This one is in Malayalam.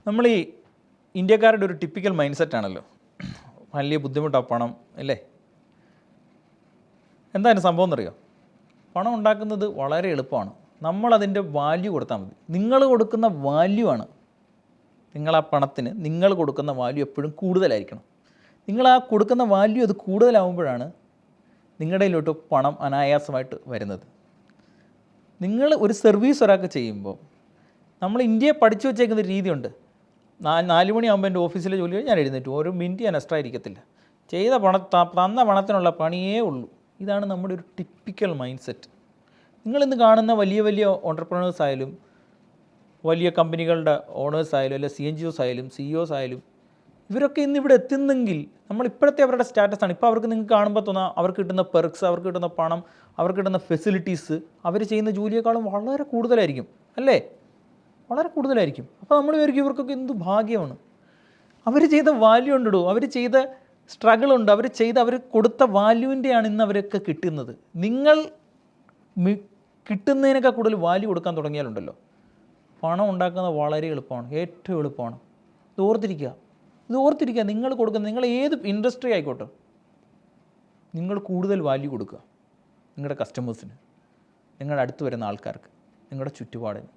നമ്മൾ ഈ ഇന്ത്യക്കാരുടെ ഒരു ടിപ്പിക്കൽ മൈൻഡ് സെറ്റാണല്ലോ, വലിയ ബുദ്ധിമുട്ടാണ് പണം അല്ലേ. എന്താ അതിന് സംഭവം എന്നറിയോ? പണം ഉണ്ടാക്കുന്നത് വളരെ എളുപ്പമാണ്, നമ്മളതിൻ്റെ വാല്യൂ കൊടുത്താൽ മതി. നിങ്ങൾ കൊടുക്കുന്ന വാല്യൂ ആണ്, നിങ്ങൾ ആ പണത്തിന് നിങ്ങൾ കൊടുക്കുന്ന വാല്യൂ എപ്പോഴും കൂടുതലായിരിക്കണം. നിങ്ങൾ ആ കൊടുക്കുന്ന വാല്യൂ അത് കൂടുതലാവുമ്പോഴാണ് നിങ്ങളുടെ കയ്യിലോട്ട് പണം അനായാസമായിട്ട് വരുന്നത്. നിങ്ങൾ ഒരു സർവീസ് ഒരാൾക്ക് ചെയ്യുമ്പോൾ, നമ്മൾ ഇന്ത്യയെ പഠിച്ചു വച്ചേക്കുന്ന ഒരു രീതിയുണ്ട്. 4 മണിയാകുമ്പോൾ എൻ്റെ ഓഫീസിലെ ജോലി ഞാൻ എഴുന്നേറ്റു, ഒരു മിനിറ്റ് ഞാൻ എക്സ്ട്രാ ഇരിക്കത്തില്ല, തന്ന പണത്തിനുള്ള പണിയേ ഉള്ളൂ. ഇതാണ് നമ്മുടെ ഒരു ടിപ്പിക്കൽ മൈൻഡ് സെറ്റ്. നിങ്ങളിന്ന് കാണുന്ന വലിയ വലിയ ഓൺട്രപ്രണേഴ്സ് ആയാലും, വലിയ കമ്പനികളുടെ ഓണേഴ്സ് ആയാലും, അല്ലെ CNGOs ആയാലും CEOs ആയാലും, ഇവരൊക്കെ ഇന്ന് ഇവിടെ എത്തുന്നെങ്കിൽ നമ്മൾ ഇപ്പോഴത്തെ അവരുടെ സ്റ്റാറ്റസാണ്. ഇപ്പോൾ അവർക്ക് നിങ്ങൾക്ക് കാണുമ്പോൾ തോന്നാം അവർക്ക് കിട്ടുന്ന പെർക്സ്, അവർക്ക് കിട്ടുന്ന പണം, അവർക്ക് കിട്ടുന്ന ഫെസിലിറ്റീസ് അവർ ചെയ്യുന്ന ജോലിയേക്കാളും വളരെ കൂടുതലായിരിക്കും അല്ലേ, വളരെ കൂടുതലായിരിക്കും. അപ്പോൾ നമ്മൾ വിചാരിക്കും ഇവർക്കൊക്കെ എന്ത് ഭാഗ്യമാണ്. അവർ ചെയ്ത വാല്യൂ ഉണ്ടിടൂ, അവർ ചെയ്ത സ്ട്രഗിളുണ്ട്, അവർ കൊടുത്ത വാല്യൂവിൻ്റെയാണ് ഇന്ന് അവരൊക്കെ കിട്ടുന്നത്. നിങ്ങൾ കിട്ടുന്നതിനേക്കാൾ കൂടുതൽ വാല്യൂ കൊടുക്കാൻ തുടങ്ങിയാലുണ്ടല്ലോ, പണം ഉണ്ടാക്കുന്നത് വളരെ എളുപ്പമാണ്, ഏറ്റവും എളുപ്പമാണ്. ഇത് ഓർത്തിരിക്കുക. നിങ്ങൾ കൊടുക്കുന്ന, നിങ്ങൾ ഏത് ഇൻഡസ്ട്രി ആയിക്കോട്ടെ, നിങ്ങൾ കൂടുതൽ വാല്യൂ കൊടുക്കുക നിങ്ങളുടെ കസ്റ്റമേഴ്സിന്, നിങ്ങളുടെ അടുത്ത് വരുന്ന ആൾക്കാർക്ക്, നിങ്ങളുടെ ചുറ്റുപാടിന്.